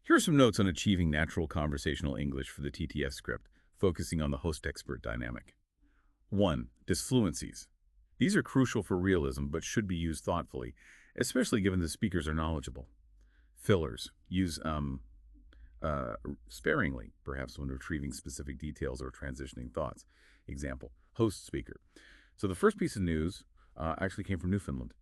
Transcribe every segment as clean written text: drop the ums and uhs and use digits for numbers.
Here are some notes on achieving natural conversational English for the TTS script, focusing on the host-expert dynamic. 1. Disfluencies. These are crucial for realism but should be used thoughtfully, especially given the speakers are knowledgeable. Fillers. Use sparingly, perhaps when retrieving specific details or transitioning thoughts. Example, host speaker. So the first piece of news actually came from Newfoundland.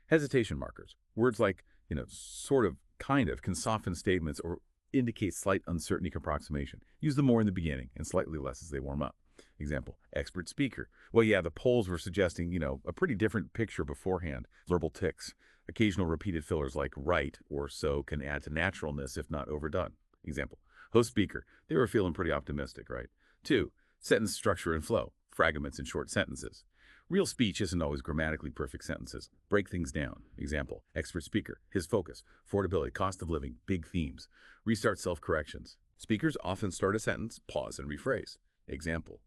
Hesitation markers. Words like, sort of, kind of, can soften statements or indicate slight uncertainty approximation. Use them more in the beginning and slightly less as they warm up. Example, expert speaker. Well, yeah, the polls were suggesting, a pretty different picture beforehand. Verbal tics. Occasional repeated fillers like right or so can add to naturalness if not overdone. Example, host speaker. They were feeling pretty optimistic, right? 2. Sentence structure and flow. Fragments and short sentences. Real speech isn't always grammatically perfect sentences. Break things down. Example, expert speaker. His focus. Affordability, cost of living, big themes. Restart self-corrections. Speakers often start a sentence, pause, and rephrase. Example,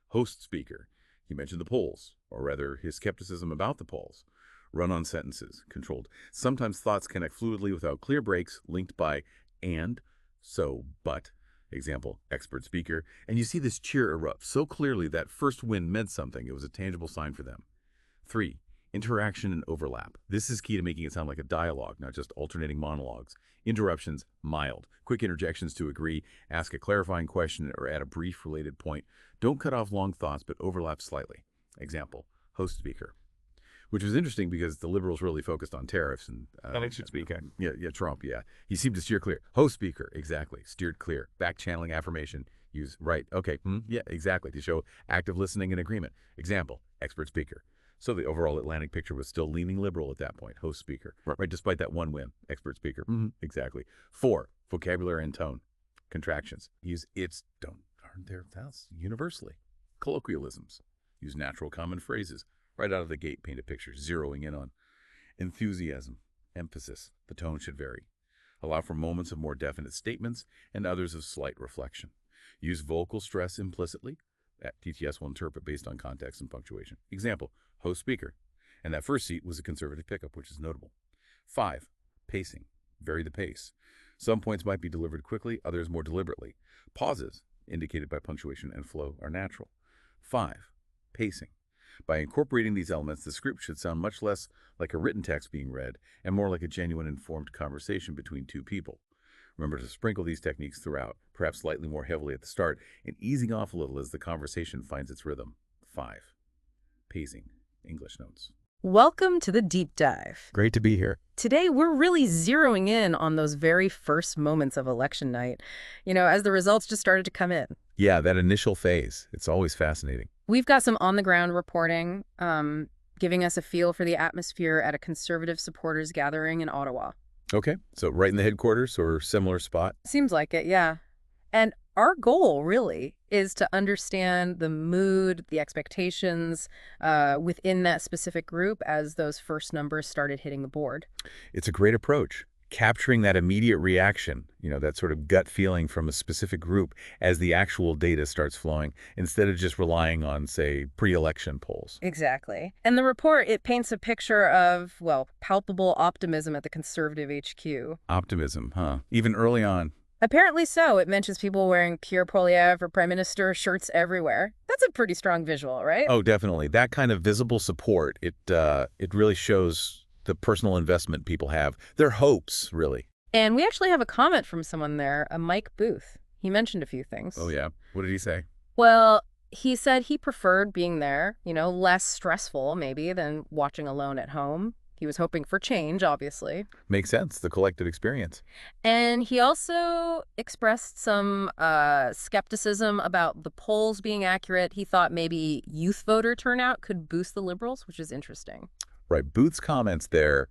host speaker. He mentioned the polls, or rather his skepticism about the polls. Run-on sentences, controlled. Sometimes thoughts connect fluidly without clear breaks, linked by and, so, but. Example, expert speaker. And you see this cheer erupt so clearly that first win meant something. It was a tangible sign for them. 3. Interaction and overlap. This is key to making it sound like a dialogue, not just alternating monologues. Interruptions, mild. Quick interjections to agree, ask a clarifying question, or add a brief related point. Don't cut off long thoughts, but overlap slightly. Example, host speaker. Which was interesting because the liberals really focused on tariffs and should speak. Trump. He seemed to steer clear. Host speaker, exactly, steered clear. Back channeling affirmation, use right. Okay, exactly, to show active listening and agreement. Example, expert speaker. So the overall Atlantic picture was still leaning liberal at that point. Host speaker, right? Despite that one win, expert speaker. Exactly. 4. Vocabulary and tone. Contractions. Use its, don't, aren't there? That's universally. Colloquialisms. Use natural common phrases. Right out of the gate, paint a picture, zeroing in on enthusiasm, emphasis. The tone should vary. Allow for moments of more definite statements and others of slight reflection. Use vocal stress implicitly. That TTS will interpret based on context and punctuation. Example, host speaker. And that first seat was a conservative pickup, which is notable. 5. Pacing. Vary the pace. Some points might be delivered quickly, others more deliberately. Pauses, indicated by punctuation and flow, are natural. 5. Pacing. By incorporating these elements, the script should sound much less like a written text being read and more like a genuine informed conversation between two people. Remember to sprinkle these techniques throughout, perhaps slightly more heavily at the start, and easing off a little as the conversation finds its rhythm. 5. Pacing. English notes. Welcome to the deep dive. Great to be here. Today, we're really zeroing in on those very first moments of election night, as the results just started to come in. Yeah, that initial phase. It's always fascinating. We've got some on-the-ground reporting, giving us a feel for the atmosphere at a conservative supporters gathering in Ottawa. Okay, so right in the headquarters or similar spot? Seems like it, yeah. And our goal, really, is to understand the mood, the expectations within that specific group as those first numbers started hitting the board. It's a great approach. Capturing that immediate reaction, that sort of gut feeling from a specific group as the actual data starts flowing, instead of just relying on, say, pre-election polls. Exactly. And the report, it paints a picture of, palpable optimism at the Conservative HQ. Optimism, huh? Even early on. Apparently so. It mentions people wearing Pierre Poilievre or Prime Minister shirts everywhere. That's a pretty strong visual, right? Oh, definitely. That kind of visible support, it really shows the personal investment people have, their hopes, really. And we actually have a comment from someone there, a Mike Booth. He mentioned a few things. Oh, yeah. What did he say? Well, he said he preferred being there, less stressful maybe than watching alone at home. He was hoping for change, obviously. Makes sense, the collective experience. And he also expressed some skepticism about the polls being accurate. He thought maybe youth voter turnout could boost the Liberals, which is interesting. Right. Booth's comments there,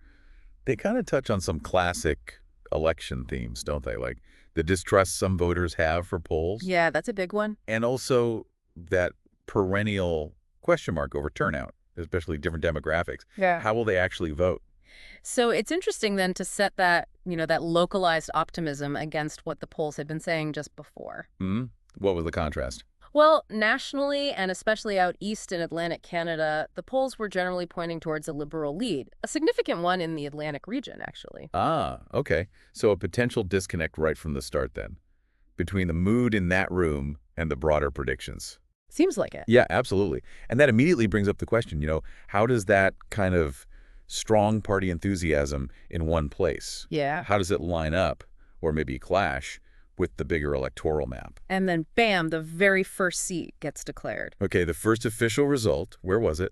they kind of touch on some classic election themes, don't they? Like the distrust some voters have for polls. Yeah, that's a big one. And also that perennial question mark over turnout, especially different demographics. Yeah. How will they actually vote? So it's interesting then to set that, that localized optimism against what the polls had been saying just before. What was the contrast? Well, nationally, and especially out east in Atlantic Canada, the polls were generally pointing towards a Liberal lead, a significant one in the Atlantic region, actually. Ah, okay. So a potential disconnect right from the start then, between the mood in that room and the broader predictions. Seems like it. Yeah, absolutely. And that immediately brings up the question, how does that kind of strong party enthusiasm in one place, Yeah. how does it line up, or maybe clash, with the bigger electoral map? And then, bam, the very first seat gets declared. Okay, the first official result, where was it?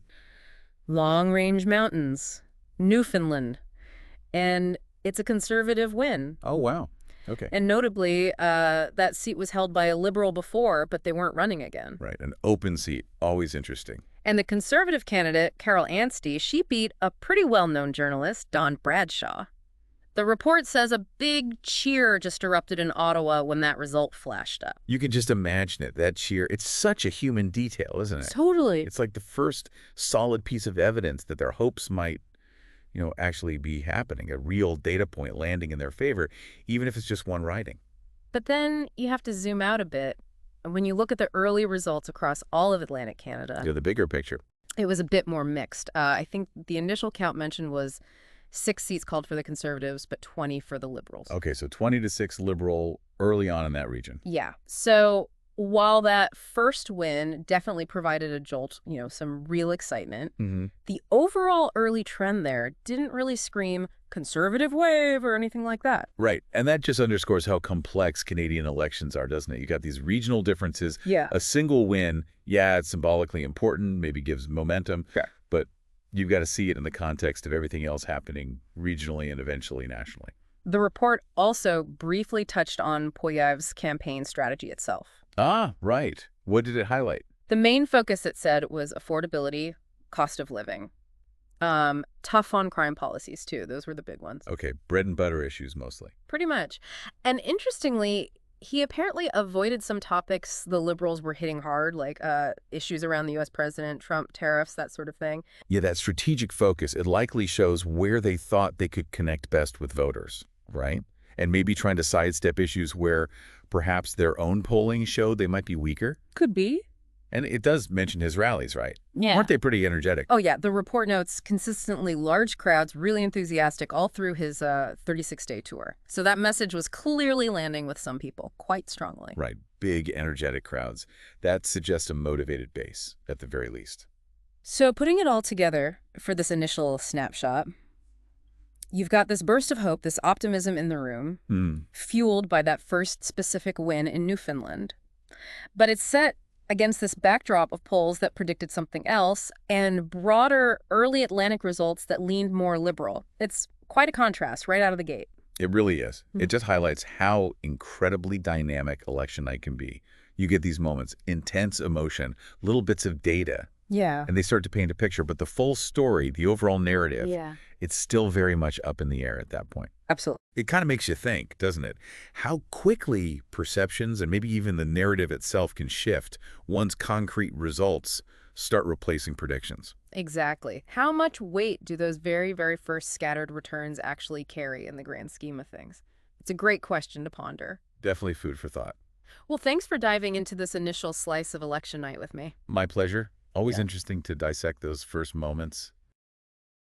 Long Range Mountains, Newfoundland. And it's a conservative win. Oh, wow. Okay. And notably, that seat was held by a Liberal before, but they weren't running again. Right, an open seat, always interesting. And the Conservative candidate, Carol Anstey, she beat a pretty well-known journalist, Don Bradshaw. The report says a big cheer just erupted in Ottawa when that result flashed up. You can just imagine it, that cheer. It's such a human detail, isn't it? Totally. It's like the first solid piece of evidence that their hopes might, actually be happening, a real data point landing in their favor, even if it's just one riding. But then you have to zoom out a bit. And when you look at the early results across all of Atlantic Canada, The bigger picture. it was a bit more mixed. I think the initial count mentioned was 6 seats called for the Conservatives, but 20 for the Liberals. Okay, so 20-6 Liberal early on in that region. Yeah. So while that first win definitely provided a jolt, some real excitement, the overall early trend there didn't really scream conservative wave or anything like that. Right, and that just underscores how complex Canadian elections are, doesn't it? You got these regional differences. Yeah. A single win, yeah, it's symbolically important, maybe gives momentum, but you've got to see it in the context of everything else happening regionally and eventually nationally. The report also briefly touched on Poilievre's campaign strategy itself. Ah, right. What did it highlight? The main focus, it said, was affordability, cost of living. Tough on crime policies, too. Those were the big ones. Okay, bread and butter issues mostly. Pretty much. And interestingly, he apparently avoided some topics the Liberals were hitting hard, like issues around the U.S. president, Trump, tariffs, that sort of thing. Yeah, that strategic focus, it likely shows where they thought they could connect best with voters, right? And maybe trying to sidestep issues where perhaps their own polling showed they might be weaker. Could be. And it does mention his rallies, right? Yeah. Aren't they pretty energetic? Oh, yeah. The report notes consistently large crowds, really enthusiastic all through his 36-day tour. So that message was clearly landing with some people quite strongly. Right. Big, energetic crowds. That suggests a motivated base, at the very least. So putting it all together for this initial snapshot, you've got this burst of hope, this optimism in the room, fueled by that first specific win in Newfoundland. But it's set against this backdrop of polls that predicted something else and broader early Atlantic results that leaned more liberal. It's quite a contrast right out of the gate. It really is. It just highlights how incredibly dynamic election night can be. You get these moments, intense emotion, little bits of data, Yeah. and they start to paint a picture. But the full story, the overall narrative, it's still very much up in the air at that point. Absolutely. It kind of makes you think, doesn't it? How quickly perceptions and maybe even the narrative itself can shift once concrete results start replacing predictions. Exactly. How much weight do those very, very first scattered returns actually carry in the grand scheme of things? It's a great question to ponder. Definitely food for thought. Well, thanks for diving into this initial slice of election night with me. My pleasure. Always interesting to dissect those first moments